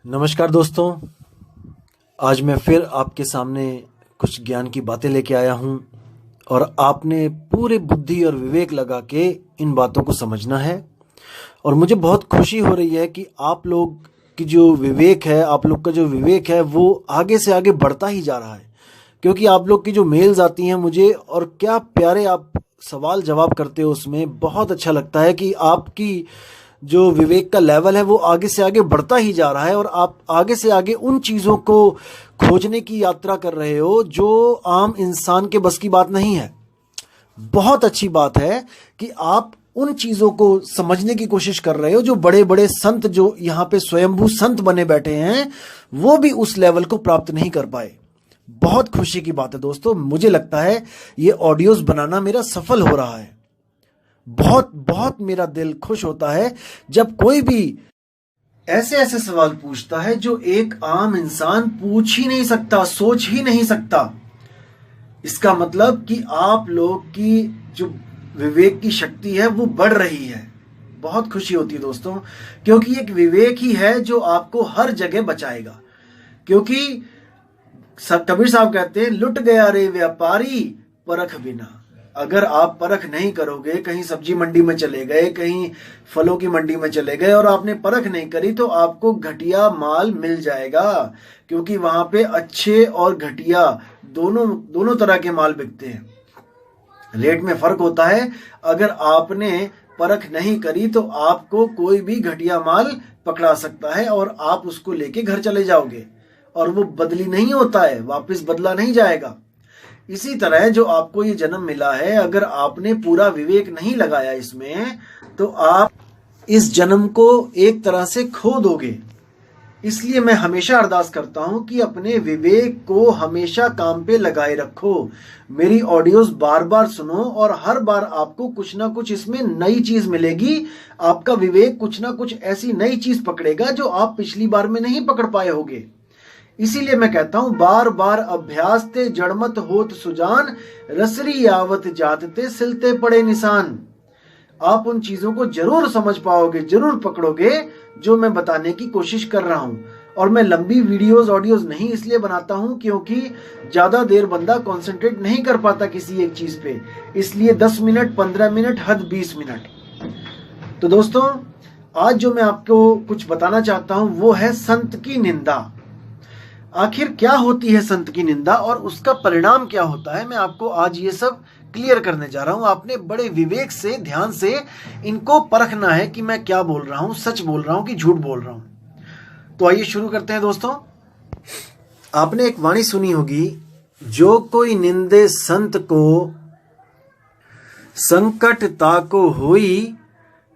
नमस्कार दोस्तों। आज मैं फिर आपके सामने कुछ ज्ञान की बातें लेके आया हूं और आपने पूरे बुद्धि और विवेक लगा के इन बातों को समझना है। और मुझे बहुत खुशी हो रही है कि आप लोग की जो विवेक है, आप लोग का जो विवेक है वो आगे से आगे बढ़ता ही जा रहा है। क्योंकि आप लोग की जो मेल्स आती हैं मुझे, और क्या प्यारे आप सवाल जवाब करते हो, उसमें बहुत अच्छा लगता है कि आपकी जो विवेक का लेवल है वो आगे से आगे बढ़ता ही जा रहा है और आप आगे से आगे उन चीज़ों को खोजने की यात्रा कर रहे हो जो आम इंसान के बस की बात नहीं है। बहुत अच्छी बात है कि आप उन चीज़ों को समझने की कोशिश कर रहे हो जो बड़े बड़े संत, जो यहाँ पे स्वयंभू संत बने बैठे हैं, वो भी उस लेवल को प्राप्त नहीं कर पाए। बहुत खुशी की बात है दोस्तों। मुझे लगता है ये ऑडियोज बनाना मेरा सफल हो रहा है। बहुत बहुत मेरा दिल खुश होता है जब कोई भी ऐसे ऐसे सवाल पूछता है जो एक आम इंसान पूछ ही नहीं सकता, सोच ही नहीं सकता। इसका मतलब कि आप लोग की जो विवेक की शक्ति है वो बढ़ रही है। बहुत खुशी होती है दोस्तों, क्योंकि एक विवेक ही है जो आपको हर जगह बचाएगा। क्योंकि कबीर साहब कहते हैं, लुट गया रे व्यापारी परख बिना। अगर आप परख नहीं करोगे, कहीं सब्जी मंडी में चले गए, कहीं फलों की मंडी में चले गए और आपने परख नहीं करी, तो आपको घटिया माल मिल जाएगा। क्योंकि वहां पे अच्छे और घटिया दोनों तरह के माल बिकते हैं। रेट में फर्क होता है। अगर आपने परख नहीं करी तो आपको कोई भी घटिया माल पकड़ा सकता है और आप उसको लेके घर चले जाओगे और वो बदली नहीं होता है, वापस बदला नहीं जाएगा। इसी तरह जो आपको ये जन्म मिला है, अगर आपने पूरा विवेक नहीं लगाया इसमें, तो आप इस जन्म को एक तरह से खो दोगे। इसलिए मैं हमेशा अरदास करता हूं कि अपने विवेक को हमेशा काम पे लगाए रखो। मेरी ऑडियोज बार बार सुनो और हर बार आपको कुछ ना कुछ इसमें नई चीज मिलेगी। आपका विवेक कुछ ना कुछ ऐसी नई चीज पकड़ेगा जो आप पिछली बार में नहीं पकड़ पाए होगे। इसीलिए मैं कहता हूं, बार बार अभ्यास ते जड़मत होत सुजान, रसरी आवत जातते सिलते पड़े निशान। आप उन चीजों को जरूर समझ पाओगे, जरूर पकड़ोगे जो मैं बताने की कोशिश कर रहा हूं। और मैं लंबी वीडियोस ऑडियोज नहीं इसलिए बनाता हूं क्योंकि ज्यादा देर बंदा कंसंट्रेट नहीं कर पाता किसी एक चीज पे। इसलिए 10 मिनट, 15 मिनट, हद 20 मिनट। तो दोस्तों, आज जो मैं आपको कुछ बताना चाहता हूं वो है संत की निंदा। आखिर क्या होती है संत की निंदा और उसका परिणाम क्या होता है, मैं आपको आज ये सब क्लियर करने जा रहा हूं। आपने बड़े विवेक से, ध्यान से इनको परखना है कि मैं क्या बोल रहा हूं, सच बोल रहा हूं कि झूठ बोल रहा हूं। तो आइए शुरू करते हैं दोस्तों। आपने एक वाणी सुनी होगी, जो कोई निंदे संत को संकट ताको होई,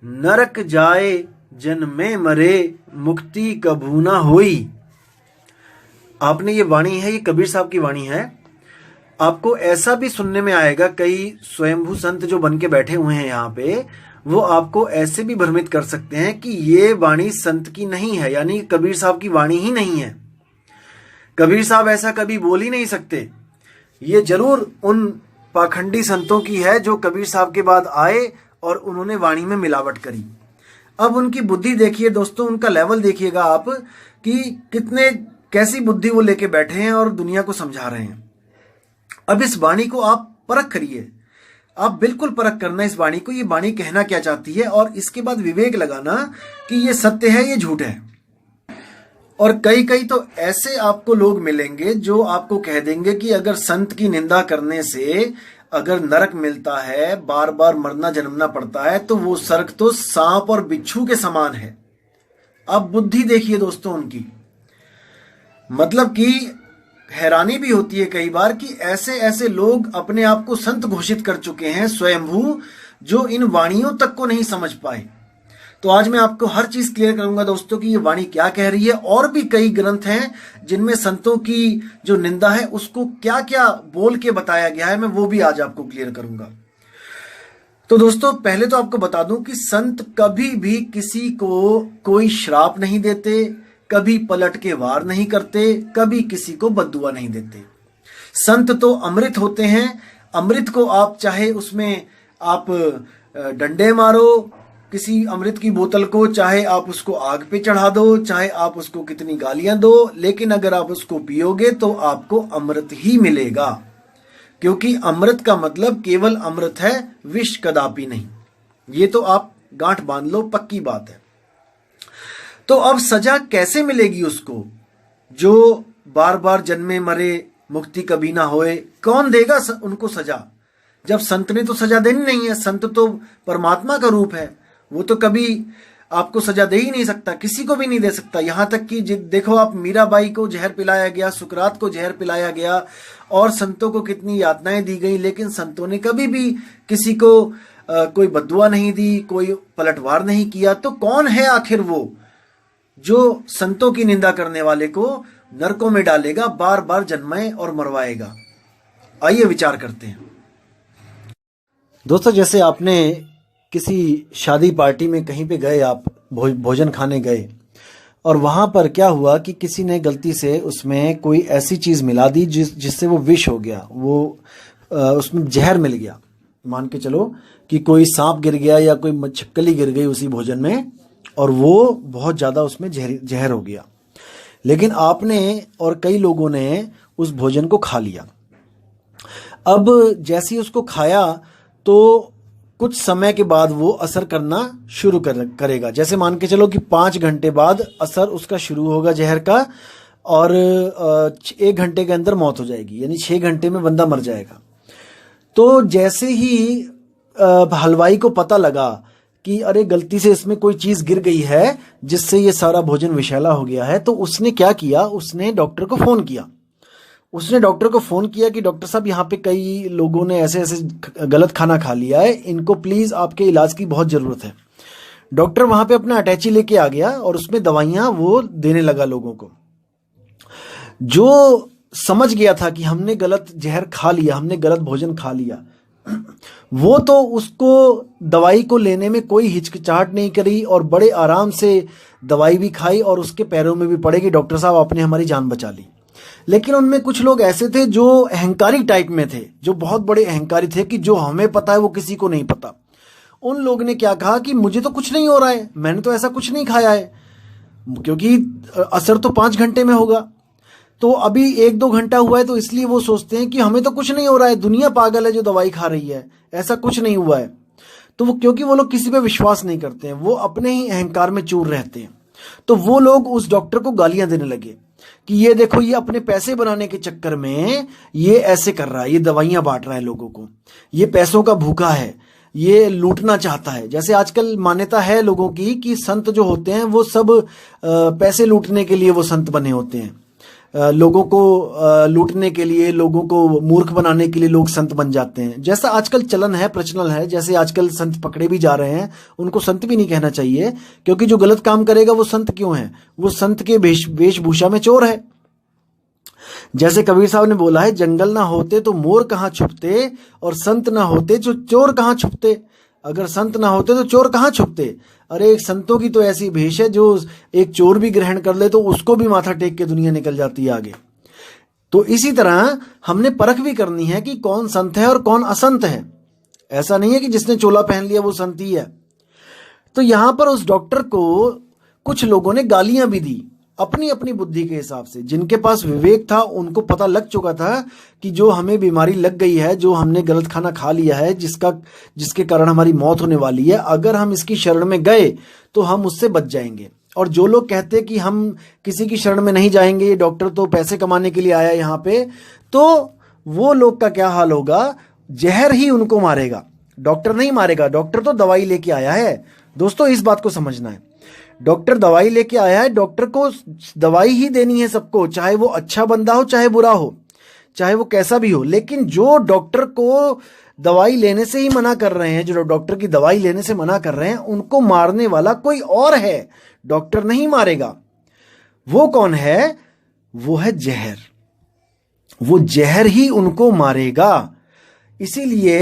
नरक जाए जन्मे मरे मुक्ति कभू ना होई। आपने ये वाणी है, ये कबीर साहब की वाणी है। आपको ऐसा भी सुनने में आएगा, कई स्वयंभू संत जो बन के बैठे हुए हैं यहाँ पे, वो आपको ऐसे भी भ्रमित कर सकते हैं कि ये वाणी संत की नहीं है, यानी कबीर साहब की वाणी ही नहीं है। कबीर साहब ऐसा कभी बोल ही नहीं सकते। ये जरूर उन पाखंडी संतों की है जो कबीर साहब के बाद आए और उन्होंने वाणी में मिलावट करी। अब उनकी बुद्धि देखिए दोस्तों, उनका लेवल देखिएगा आप कि कैसी बुद्धि वो लेके बैठे हैं और दुनिया को समझा रहे हैं। अब इस वाणी को आप परख करिए। आप बिल्कुल परख करना इस वाणी को, ये वाणी कहना क्या चाहती है, और इसके बाद विवेक लगाना कि ये सत्य है, ये झूठ है। और कई तो ऐसे आपको लोग मिलेंगे जो आपको कह देंगे कि अगर संत की निंदा करने से अगर नरक मिलता है, बार बार मरना जन्मना पड़ता है, तो वो सर्क तो सांप और बिच्छू के समान है। अब बुद्धि देखिए दोस्तों उनकी। मतलब कि हैरानी भी होती है कई बार कि ऐसे ऐसे लोग अपने आप को संत घोषित कर चुके हैं स्वयंभू, जो इन वाणियों तक को नहीं समझ पाए। तो आज मैं आपको हर चीज क्लियर करूंगा दोस्तों कि ये वाणी क्या कह रही है। और भी कई ग्रंथ हैं जिनमें संतों की जो निंदा है उसको क्या क्या बोल के बताया गया है, मैं वो भी आज आपको क्लियर करूंगा। तो दोस्तों, पहले तो आपको बता दूं कि संत कभी भी किसी को कोई श्राप नहीं देते, कभी पलट के वार नहीं करते, कभी किसी को बद्दुआ नहीं देते। संत तो अमृत होते हैं। अमृत को आप चाहे उसमें आप डंडे मारो, किसी अमृत की बोतल को चाहे आप उसको आग पे चढ़ा दो, चाहे आप उसको कितनी गालियां दो, लेकिन अगर आप उसको पियोगे तो आपको अमृत ही मिलेगा, क्योंकि अमृत का मतलब केवल अमृत है, विष कदापि नहीं। ये तो आप गांठ बांध लो, पक्की बात है। तो अब सजा कैसे मिलेगी उसको जो बार बार जन्मे मरे, मुक्ति कभी ना होए? कौन देगा उनको सजा? जब संत ने तो सजा देनी नहीं है, संत तो परमात्मा का रूप है, वो तो कभी आपको सजा दे ही नहीं सकता, किसी को भी नहीं दे सकता। यहां तक कि देखो आप, मीराबाई को जहर पिलाया गया, सुकरात को जहर पिलाया गया, और संतों को कितनी यातनाएं दी गई, लेकिन संतों ने कभी भी किसी को कोई बद्दुआ नहीं दी, कोई पलटवार नहीं किया। तो कौन है आखिर वो जो संतों की निंदा करने वाले को नरकों में डालेगा, बार बार जन्माए और मरवाएगा? आइए विचार करते हैं दोस्तों। जैसे आपने किसी शादी पार्टी में कहीं पे गए, आप भोजन खाने गए, और वहां पर क्या हुआ कि किसी ने गलती से उसमें कोई ऐसी चीज मिला दी जिससे वो विष हो गया, वो उसमें जहर मिल गया। मान के चलो कि कोई सांप गिर गया या कोई छिपकली गिर गई उसी भोजन में, और वो बहुत ज्यादा उसमें जहर हो गया। लेकिन आपने और कई लोगों ने उस भोजन को खा लिया। अब जैसे ही उसको खाया तो कुछ समय के बाद वो असर करना शुरू करेगा। जैसे मान के चलो कि 5 घंटे बाद असर उसका शुरू होगा जहर का, और 1 घंटे के अंदर मौत हो जाएगी, यानी 6 घंटे में बंदा मर जाएगा। तो जैसे ही हलवाई को पता लगा कि अरे गलती से इसमें कोई चीज गिर गई है जिससे ये सारा भोजन विषैला हो गया है, तो उसने क्या किया, उसने डॉक्टर को फोन किया। उसने डॉक्टर को फोन किया कि डॉक्टर साहब, यहाँ पे कई लोगों ने ऐसे ऐसे गलत खाना खा लिया है, इनको प्लीज आपके इलाज की बहुत जरूरत है। डॉक्टर वहां पे अपना अटैची लेके आ गया और उसमें दवाइयां वो देने लगा लोगों को। जो समझ गया था कि हमने गलत जहर खा लिया, हमने गलत भोजन खा लिया, वो तो उसको दवाई को लेने में कोई हिचकिचाहट नहीं करी और बड़े आराम से दवाई भी खाई और उसके पैरों में भी पड़े कि डॉक्टर साहब आपने हमारी जान बचा ली। लेकिन उनमें कुछ लोग ऐसे थे जो अहंकारी टाइप में थे, जो बहुत बड़े अहंकारी थे कि जो हमें पता है वो किसी को नहीं पता। उन लोग ने क्या कहा कि मुझे तो कुछ नहीं हो रहा है, मैंने तो ऐसा कुछ नहीं खाया है, क्योंकि असर तो 5 घंटे में होगा, तो अभी 1-2 घंटा हुआ है, तो इसलिए वो सोचते हैं कि हमें तो कुछ नहीं हो रहा है, दुनिया पागल है जो दवाई खा रही है, ऐसा कुछ नहीं हुआ है। तो वो, क्योंकि वो लोग किसी पे विश्वास नहीं करते हैं, वो अपने ही अहंकार में चूर रहते हैं, तो वो लोग उस डॉक्टर को गालियां देने लगे कि ये देखो, ये अपने पैसे बनाने के चक्कर में ये ऐसे कर रहा है, ये दवाइयां बांट रहा है लोगों को, ये पैसों का भूखा है, ये लूटना चाहता है। जैसे आजकल मान्यता है लोगों की कि संत जो होते हैं वो सब पैसे लूटने के लिए वो संत बने होते हैं, लोगों को लूटने के लिए, लोगों को मूर्ख बनाने के लिए लोग संत बन जाते हैं। जैसा आजकल चलन है, प्रचलन है, जैसे आजकल संत पकड़े भी जा रहे हैं, उनको संत भी नहीं कहना चाहिए, क्योंकि जो गलत काम करेगा वो संत क्यों है, वो संत के वेशभूषा में चोर है। जैसे कबीर साहब ने बोला है, जंगल ना होते तो मोर कहाँ छुपते, और संत ना होते तो चोर कहाँ छुपते। अगर संत ना होते तो चोर कहाँ छुपते। अरे एक संतों की तो ऐसी भेष है, जो एक चोर भी ग्रहण कर ले तो उसको भी माथा टेक के दुनिया निकल जाती है आगे। तो इसी तरह हमने परख भी करनी है कि कौन संत है और कौन असंत है। ऐसा नहीं है कि जिसने चोला पहन लिया वो संत ही है। तो यहां पर उस डॉक्टर को कुछ लोगों ने गालियां भी दी, अपनी अपनी बुद्धि के हिसाब से। जिनके पास विवेक था उनको पता लग चुका था कि जो हमें बीमारी लग गई है, जो हमने गलत खाना खा लिया है, जिसके कारण हमारी मौत होने वाली है, अगर हम इसकी शरण में गए तो हम उससे बच जाएंगे। और जो लोग कहते कि हम किसी की शरण में नहीं जाएंगे, ये डॉक्टर तो पैसे कमाने के लिए आया यहाँ पे, तो वो लोग का क्या हाल होगा, जहर ही उनको मारेगा, डॉक्टर नहीं मारेगा। डॉक्टर तो दवाई लेके आया है। दोस्तों इस बात को समझना है, डॉक्टर दवाई लेके आया है, डॉक्टर को दवाई ही देनी है सबको, चाहे वो अच्छा बंदा हो चाहे बुरा हो, चाहे वो कैसा भी हो। लेकिन जो डॉक्टर को दवाई लेने से ही मना कर रहे हैं, जो डॉक्टर की दवाई लेने से मना कर रहे हैं, उनको मारने वाला कोई और है, डॉक्टर नहीं मारेगा। वो कौन है, वो है जहर। वो जहर ही उनको मारेगा। इसीलिए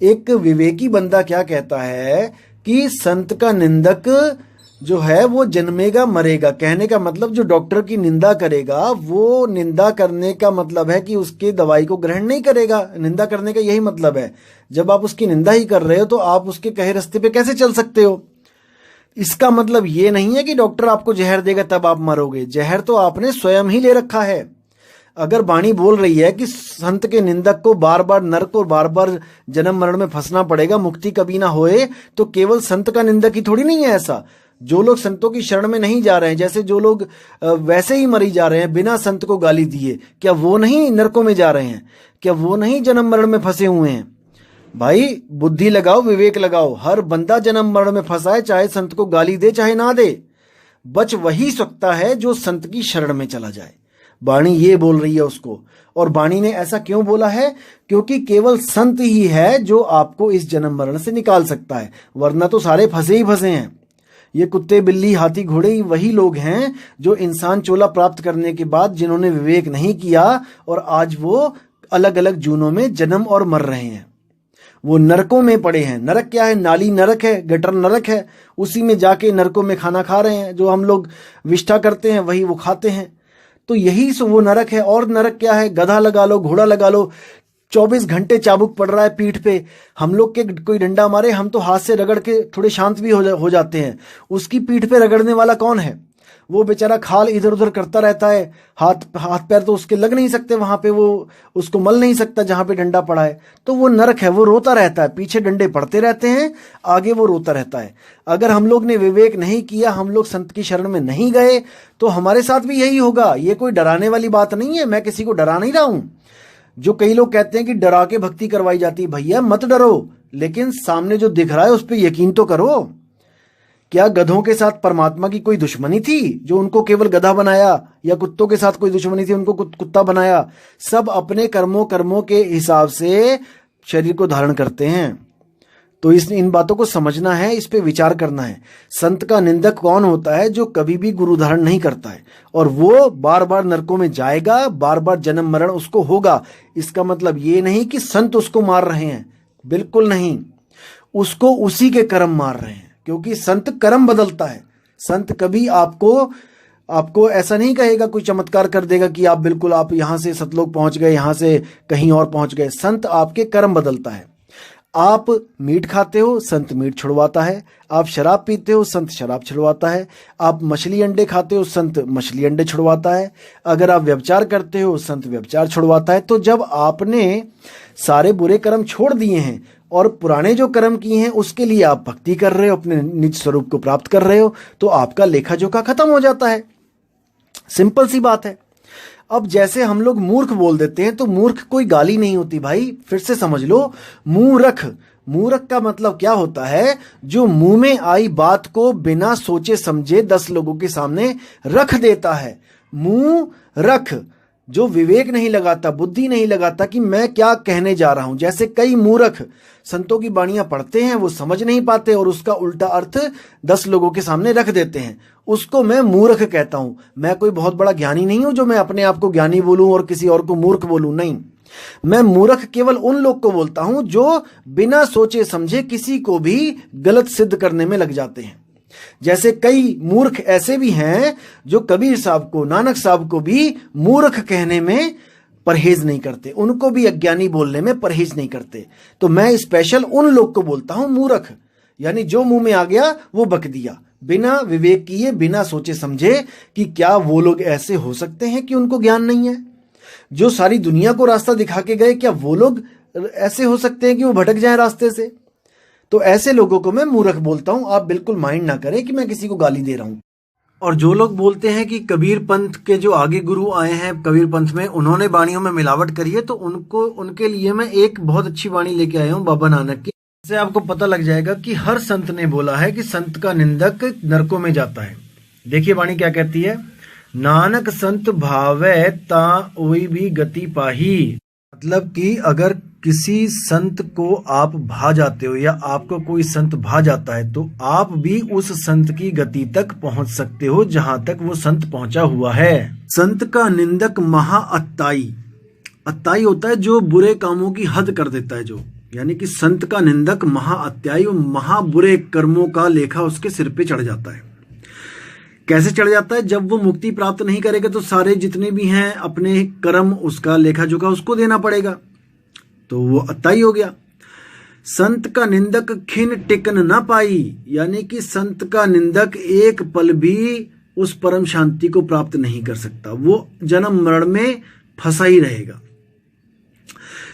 एक विवेकी बंदा क्या कहता है कि संत का निंदक जो है वो जन्मेगा मरेगा। कहने का मतलब जो डॉक्टर की निंदा करेगा, वो निंदा करने का मतलब है कि उसके दवाई को ग्रहण नहीं करेगा। निंदा करने का यही मतलब है। जब आप उसकी निंदा ही कर रहे हो तो आप उसके कहे रास्ते पे कैसे चल सकते हो। इसका मतलब ये नहीं है कि डॉक्टर आपको जहर देगा तब आप मरोगे। जहर तो आपने स्वयं ही ले रखा है। अगर वाणी बोल रही है कि संत के निंदक को बार बार नरक और बार बार जन्म मरण में फंसना पड़ेगा, मुक्ति कभी ना होए, तो केवल संत का निंदक ही थोड़ी नहीं है ऐसा। जो लोग संतों की शरण में नहीं जा रहे हैं, जैसे जो लोग वैसे ही मरी जा रहे हैं बिना संत को गाली दिए, क्या वो नहीं नरकों में जा रहे हैं? क्या वो नहीं जन्म मरण में फंसे हुए हैं? भाई बुद्धि लगाओ, विवेक लगाओ। हर बंदा जन्म मरण में फंसा है, चाहे संत को गाली दे चाहे ना दे। बच वही सकता है जो संत की शरण में चला जाए। वाणी ये बोल रही है उसको। और वाणी ने ऐसा क्यों बोला है? क्योंकि केवल संत ही है जो आपको इस जन्म मरण से निकाल सकता है, वरना तो सारे फंसे ही फंसे हैं। ये कुत्ते बिल्ली हाथी घोड़े ही वही लोग हैं जो इंसान चोला प्राप्त करने के बाद जिन्होंने विवेक नहीं किया और आज वो अलग अलग जूनों में जन्म और मर रहे हैं। वो नरकों में पड़े हैं। नरक क्या है? नाली नरक है, गटर नरक है। उसी में जाके नरकों में खाना खा रहे हैं। जो हम लोग विष्ठा करते हैं वही वो खाते हैं। तो यही वो नरक है। और नरक क्या है? गधा लगा लो, घोड़ा लगा लो, 24 घंटे चाबुक पड़ रहा है पीठ पे। हम लोग के कोई डंडा मारे हम तो हाथ से रगड़ के थोड़े शांत भी हो जाते हैं। उसकी पीठ पे रगड़ने वाला कौन है? वो बेचारा खाल इधर उधर करता रहता है। हाथ पैर तो उसके लग नहीं सकते वहां पे, वो उसको मल नहीं सकता जहां पे डंडा पड़ा है। तो वो नरक है। वो रोता रहता है, पीछे डंडे पड़ते रहते हैं, आगे वो रोता रहता है। अगर हम लोग ने विवेक नहीं किया, हम लोग संत की शरण में नहीं गए, तो हमारे साथ भी यही होगा। ये कोई डराने वाली बात नहीं है। मैं किसी को डरा नहीं रहा हूं। जो कई लोग कहते हैं कि डरा के भक्ति करवाई जाती है, भैया मत डरो, लेकिन सामने जो दिख रहा है उस पर यकीन तो करो। क्या गधों के साथ परमात्मा की कोई दुश्मनी थी जो उनको केवल गधा बनाया? या कुत्तों के साथ कोई दुश्मनी थी उनको कुत्ता बनाया? सब अपने कर्मों के हिसाब से शरीर को धारण करते हैं। तो इन बातों को समझना है, इस पे विचार करना है। संत का निंदक कौन होता है? जो कभी भी गुरु धारण नहीं करता है और वो बार बार नरकों में जाएगा, बार बार जन्म मरण उसको होगा। इसका मतलब ये नहीं कि संत उसको मार रहे हैं, बिल्कुल नहीं। उसको उसी के कर्म मार रहे हैं, क्योंकि संत कर्म बदलता है। संत कभी आपको ऐसा नहीं कहेगा, कोई चमत्कार कर देगा कि आप यहां से सतलोक पहुंच गए, यहां से कहीं और पहुंच गए। संत आपके कर्म बदलता है। आप मीट खाते हो, संत मीट छुड़वाता है। आप शराब पीते हो, संत शराब छुड़वाता है। आप मछली अंडे खाते हो, संत मछली अंडे छुड़वाता है। अगर आप व्यभिचार करते हो, संत व्यभिचार छुड़वाता है। तो जब आपने सारे बुरे कर्म छोड़ दिए हैं और पुराने जो कर्म किए हैं उसके लिए आप भक्ति कर रहे हो, अपने निज स्वरूप को प्राप्त कर रहे हो, तो आपका लेखा जोखा खत्म हो जाता है। सिंपल सी बात है। अब जैसे हम लोग मूर्ख बोल देते हैं, तो मूर्ख कोई गाली नहीं होती भाई, फिर से समझ लो। मूर्ख, मूर्ख का मतलब क्या होता है? जो मुंह में आई बात को बिना सोचे समझे 10 लोगों के सामने रख देता है। मुंह रख, जो विवेक नहीं लगाता, बुद्धि नहीं लगाता कि मैं क्या कहने जा रहा हूं। जैसे कई मूर्ख संतों की बाणियां पढ़ते हैं, वो समझ नहीं पाते और उसका उल्टा अर्थ 10 लोगों के सामने रख देते हैं। उसको मैं मूर्ख कहता हूं। मैं कोई बहुत बड़ा ज्ञानी नहीं हूं जो मैं अपने आप को ज्ञानी बोलूं और किसी और को मूर्ख बोलूं, नहीं। मैं मूर्ख केवल उन लोग को बोलता हूं जो बिना सोचे समझे किसी को भी गलत सिद्ध करने में लग जाते हैं। जैसे कई मूर्ख ऐसे भी हैं जो कबीर साहब को, नानक साहब को भी मूर्ख कहने में परहेज नहीं करते, उनको भी अज्ञानी बोलने में परहेज नहीं करते। तो मैं स्पेशल उन लोग को बोलता हूं मूर्ख, यानी जो मुंह में आ गया वो बक दिया, बिना विवेक किए, बिना सोचे समझे कि क्या वो लोग ऐसे हो सकते हैं कि उनको ज्ञान नहीं है। जो सारी दुनिया को रास्ता दिखा के गए, क्या वो लोग ऐसे हो सकते हैं कि वो भटक जाएं रास्ते से? तो ऐसे लोगों को मैं मूर्ख बोलता हूं। आप बिल्कुल माइंड ना करें कि मैं किसी को गाली दे रहा हूं। और जो लोग बोलते हैं कि कबीर पंथ के जो आगे गुरु आए हैं कबीर पंथ में, उन्होंने वाणियों में मिलावट करी है, तो उनके लिए मैं एक बहुत अच्छी वाणी लेके आया हूं बाबा नानक की। इससे आपको पता लग जाएगा कि हर संत ने बोला है कि संत का निंदक नरकों में जाता है। देखिए वाणी क्या कहती है। नानक संत भावै ता ओई भी गति पाही। मतलब कि अगर किसी संत को आप भा जाते हो या आपको कोई संत भा जाता है, तो आप भी उस संत की गति तक पहुंच सकते हो जहां तक वो संत पहुंचा हुआ है। संत का निंदक महाअत्ताई, अत्ताई होता है जो बुरे कामों की हद कर देता है, जो यानी कि संत का निंदक महाअत्याई, महाबुरे कर्मों का लेखा उसके सिर पे चढ़ जाता है। कैसे चढ़ जाता है? जब वो मुक्ति प्राप्त नहीं करेगा तो सारे जितने भी हैं अपने कर्म, उसका लेखा जोखा उसको देना पड़ेगा, तो वो अत्ताई हो गया। संत का निंदक खिन टिकन न पाई, यानी कि संत का निंदक एक पल भी उस परम शांति को प्राप्त नहीं कर सकता, वो जन्म मरण में फंसा ही रहेगा।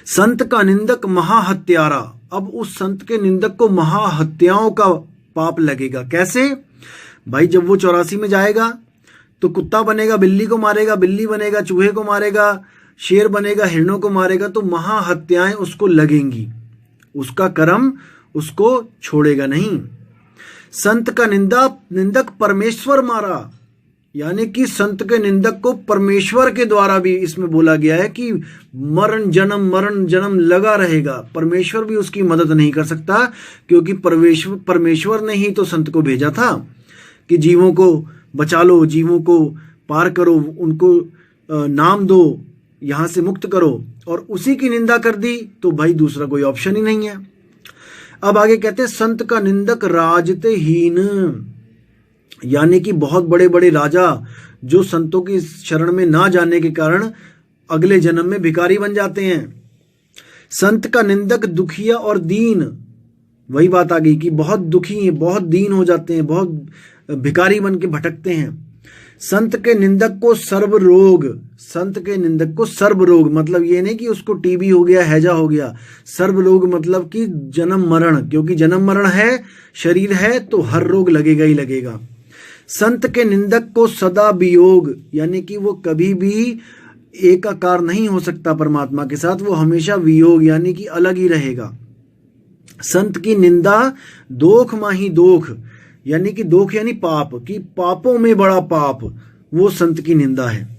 संत का निंदक महाहत्यारा, अब उस संत के निंदक को महाहत्याओं का पाप लगेगा। कैसे भाई? जब वो 84 में जाएगा तो कुत्ता बनेगा बिल्ली को मारेगा, बिल्ली बनेगा चूहे को मारेगा, शेर बनेगा हिरणों को मारेगा, तो महाहत्याएं उसको लगेंगी, उसका कर्म उसको छोड़ेगा नहीं। संत का निंदक परमेश्वर मारा, यानी कि संत के निंदक को परमेश्वर के द्वारा भी इसमें बोला गया है कि मरण जन्म लगा रहेगा, परमेश्वर भी उसकी मदद नहीं कर सकता, क्योंकि परमेश्वर ने ही तो संत को भेजा था कि जीवों को बचा लो, जीवों को पार करो, उनको नाम दो, यहां से मुक्त करो, और उसी की निंदा कर दी तो भाई दूसरा कोई ऑप्शन ही नहीं है। अब आगे कहते हैं संत का निंदक राजते हीन, यानी कि बहुत बड़े बड़े राजा जो संतों की शरण में ना जाने के कारण अगले जन्म में भिखारी बन जाते हैं। संत का निंदक दुखिया और दीन, वही बात आ गई कि बहुत दुखी हैं, बहुत दीन हो जाते हैं, बहुत भिखारी बन के भटकते हैं। संत के निंदक को सर्व रोग, संत के निंदक को सर्व रोग मतलब ये नहीं कि उसको टीबी हो गया, हैजा हो गया, सर्व रोग मतलब कि जन्म मरण, क्योंकि जन्म मरण है, शरीर है तो हर रोग लगेगा ही लगेगा। संत के निंदक को सदा वियोग, यानी कि वो कभी भी एकाकार नहीं हो सकता परमात्मा के साथ, वो हमेशा वियोग यानी कि अलग ही रहेगा। संत की निंदा दोख माही दोख, यानी कि दोख यानी पाप, कि पापों में बड़ा पाप, वो संत की निंदा है।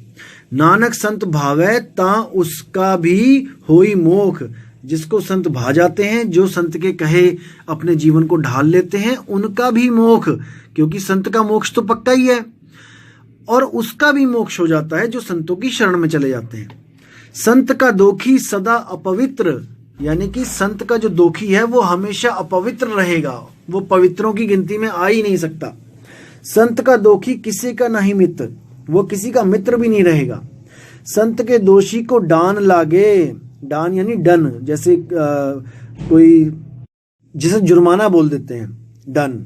नानक संत भावै ता उसका भी होई मोख, जिसको संत भा जाते हैं, जो संत के कहे अपने जीवन को ढाल लेते हैं, उनका भी मोक्ष, क्योंकि संत का मोक्ष तो पक्का ही है, और उसका भी मोक्ष हो जाता है जो संतों की शरण में चले जाते हैं। संत का दोखी सदा अपवित्र, यानी कि संत का जो दोखी है वो हमेशा अपवित्र रहेगा, वो पवित्रों की गिनती में आ ही नहीं सकता। संत का दोखी किसी का नहीं मित्र, वो किसी का मित्र भी नहीं रहेगा। संत के दोषी को डान लागे, डान यानी डन, जैसे कोई जिसे जुर्माना बोल देते हैं, डन।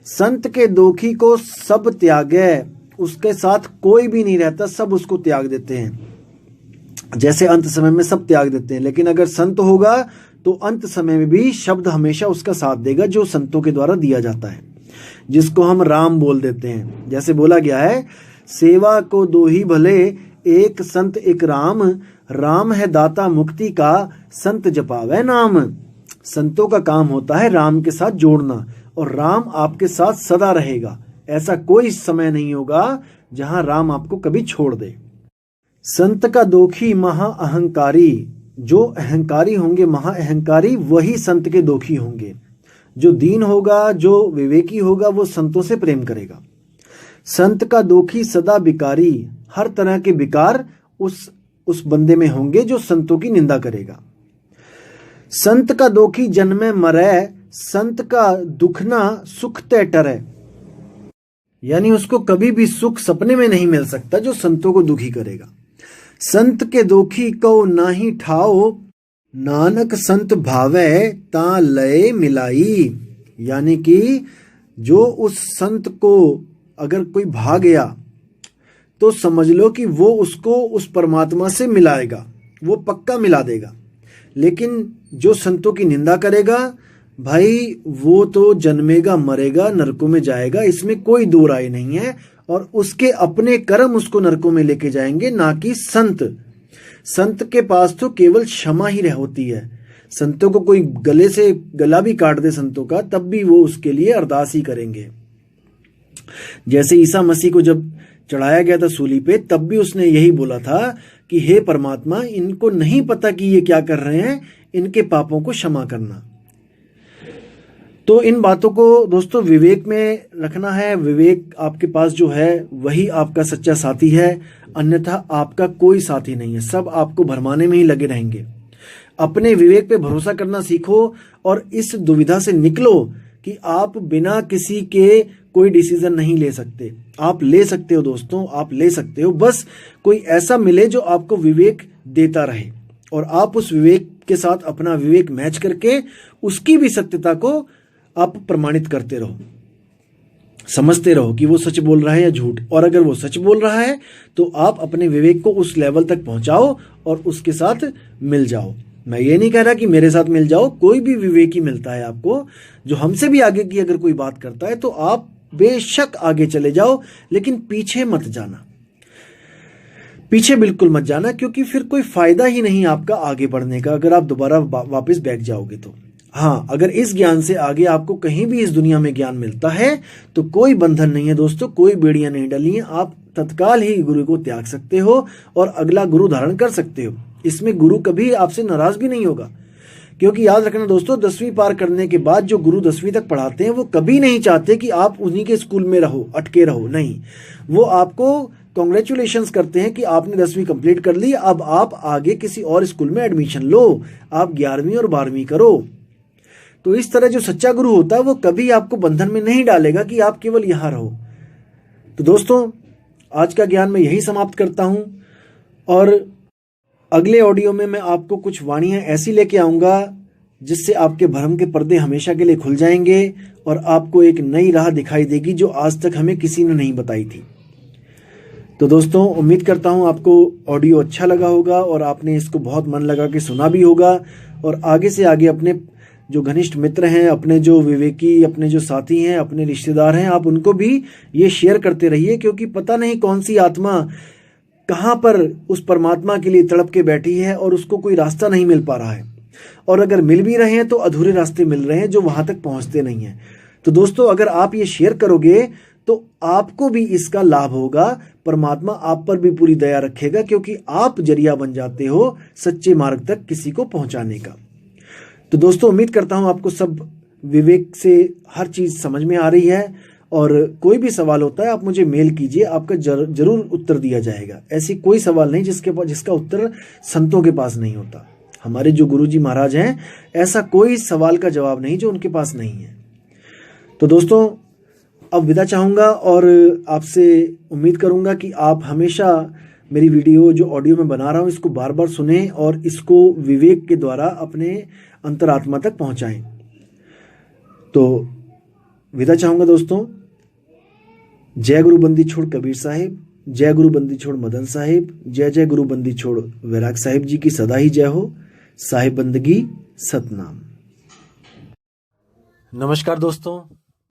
संत के दोखी को सब त्यागे, उसके साथ कोई भी नहीं रहता, सब उसको त्याग देते हैं, जैसे अंत समय में सब त्याग देते हैं। लेकिन अगर संत होगा तो अंत समय में भी शब्द हमेशा उसका साथ देगा जो संतों के द्वारा दिया जाता है, जिसको हम राम बोल देते हैं। जैसे बोला गया है, सेवा को दो ही भले, एक संत एक राम, राम है दाता मुक्ति का, संत जपावे नाम। संतों का काम होता है राम के साथ जोड़ना, और राम आपके साथ सदा रहेगा, ऐसा कोई समय नहीं होगा जहां राम आपको कभी छोड़ दे। संत का दोखी महा अहंकारी, जो अहंकारी होंगे महा अहंकारी, वही संत के दोखी होंगे। जो दीन होगा, जो विवेकी होगा, वो संतों से प्रेम करेगा। संत का दोखी सदा विकारी, हर तरह के विकार उस बंदे में होंगे जो संतों की निंदा करेगा। संत का दोखी जन्मे मरै, संत का दुखना सुख ते टरै, यानी उसको कभी भी सुख सपने में नहीं मिल सकता जो संतों को दुखी करेगा। संत के दोखी को नाही ठाओ, नानक संत भावे ता लय मिलाई, यानी कि जो उस संत को अगर कोई भा गया तो समझ लो कि वो उसको उस परमात्मा से मिलाएगा, वो पक्का मिला देगा। लेकिन जो संतों की निंदा करेगा भाई, वो तो जन्मेगा मरेगा, नरकों में जाएगा, इसमें कोई दो राय नहीं है, और उसके अपने कर्म उसको नरकों में लेके जाएंगे, ना कि संत। संत के पास तो केवल क्षमा ही होती है। संतों को कोई गले से गला भी काट दे संतों का, तब भी वो उसके लिए अरदास ही करेंगे। जैसे ईसा मसीह को जब चढ़ाया गया था सूली पे, तब भी उसने यही बोला था कि हे परमात्मा, इनको नहीं पता कि ये क्या कर रहे हैं, इनके पापों को क्षमा करना। तो इन बातों को दोस्तों विवेक में रखना है। विवेक आपके पास जो है वही आपका सच्चा साथी है, अन्यथा आपका कोई साथी नहीं है, सब आपको भरमाने में ही लगे रहेंगे। अपने विवेक पे भरोसा करना सीखो और इस दुविधा से निकलो कि आप बिना किसी के कोई डिसीजन नहीं ले सकते। आप ले सकते हो दोस्तों, आप ले सकते हो, बस कोई ऐसा मिले जो आपको विवेक देता रहे, और आप उस विवेक के साथ अपना विवेक मैच करके उसकी भी सत्यता को आप प्रमाणित करते रहो, समझते रहो कि वो सच बोल रहा है या झूठ। और अगर वो सच बोल रहा है तो आप अपने विवेक को उस लेवल तक पहुंचाओ और उसके साथ मिल जाओ। मैं ये नहीं कह रहा कि मेरे साथ मिल जाओ, कोई भी विवेकी मिलता है आपको जो हमसे भी आगे की अगर कोई बात करता है तो आप बेशक आगे चले जाओ, लेकिन पीछे मत जाना, पीछे बिल्कुल मत जाना, क्योंकि फिर कोई फायदा ही नहीं आपका आगे बढ़ने का अगर आप दोबारा वापस बैठ जाओगे तो। हाँ, अगर इस ज्ञान से आगे आपको कहीं भी इस दुनिया में ज्ञान मिलता है तो कोई बंधन नहीं है दोस्तों, कोई बेड़ियां नहीं डली हैं, आप तत्काल ही गुरु को त्याग सकते हो और अगला गुरु धारण कर सकते हो। इसमें गुरु कभी आपसे नाराज भी नहीं होगा, क्योंकि याद रखना दोस्तों, 10वीं पार करने के बाद जो गुरु 10वीं तक पढ़ाते हैं वो कभी नहीं चाहते कि आप उन्हीं के स्कूल में रहो, अटके रहो, नहीं। वो आपको कॉन्ग्रेचुलेशंस करते हैं कि आपने 10वीं कंप्लीट कर ली, अब आप आगे किसी और स्कूल में एडमिशन लो, आप 11वीं और 12वीं करो। तो इस तरह जो सच्चा गुरु होता है वो कभी आपको बंधन में नहीं डालेगा कि आप केवल यहां रहो। तो दोस्तों, आज का ज्ञान मैं यही समाप्त करता हूं और अगले ऑडियो में मैं आपको कुछ वाणियां ऐसी लेके आऊंगा जिससे आपके भ्रम के पर्दे हमेशा के लिए खुल जाएंगे और आपको एक नई राह दिखाई देगी जो आज तक हमें किसी ने नहीं बताई थी। तो दोस्तों, उम्मीद करता हूं आपको ऑडियो अच्छा लगा होगा और आपने इसको बहुत मन लगा के सुना भी होगा, और आगे से आगे अपने जो घनिष्ठ मित्र हैं, अपने जो विवेकी, अपने जो साथी हैं, अपने रिश्तेदार हैं, आप उनको भी ये शेयर करते रहिए, क्योंकि पता नहीं कौन सी आत्मा कहाँ पर उस परमात्मा के लिए तड़प के बैठी है और उसको कोई रास्ता नहीं मिल पा रहा है, और अगर मिल भी रहे हैं तो अधूरे रास्ते मिल रहे हैं जो वहां तक पहुंचते नहीं हैं। तो दोस्तों, अगर आप ये शेयर करोगे तो आपको भी इसका लाभ होगा, परमात्मा आप पर भी पूरी दया रखेगा, क्योंकि आप जरिया बन जाते हो सच्चे मार्ग तक किसी को पहुंचाने का। तो दोस्तों, उम्मीद करता हूं आपको सब विवेक से हर चीज समझ में आ रही है, और कोई भी सवाल होता है आप मुझे मेल कीजिए, आपका जरूर उत्तर दिया जाएगा। ऐसी कोई सवाल नहीं जिसका उत्तर संतों के पास नहीं होता। हमारे जो गुरुजी महाराज हैं, ऐसा कोई सवाल का जवाब नहीं जो उनके पास नहीं है। तो दोस्तों, अब विदा चाहूंगा और आपसे उम्मीद करूंगा कि आप हमेशा मेरी वीडियो जो ऑडियो में बना रहा हूं इसको बार बार सुनें और इसको विवेक के द्वारा अपने अंतरात्मा तक पहुंचाएं। तो विदा चाहूंगा दोस्तों। जय गुरु बंदी छोड़ कबीर साहिब, जय गुरु बंदी छोड़ मदन साहिब, जय जय गुरु बंदी छोड़ वैराग साहिब जी की सदा ही जय हो। साहिब बंदगी सतनाम। नमस्कार दोस्तों,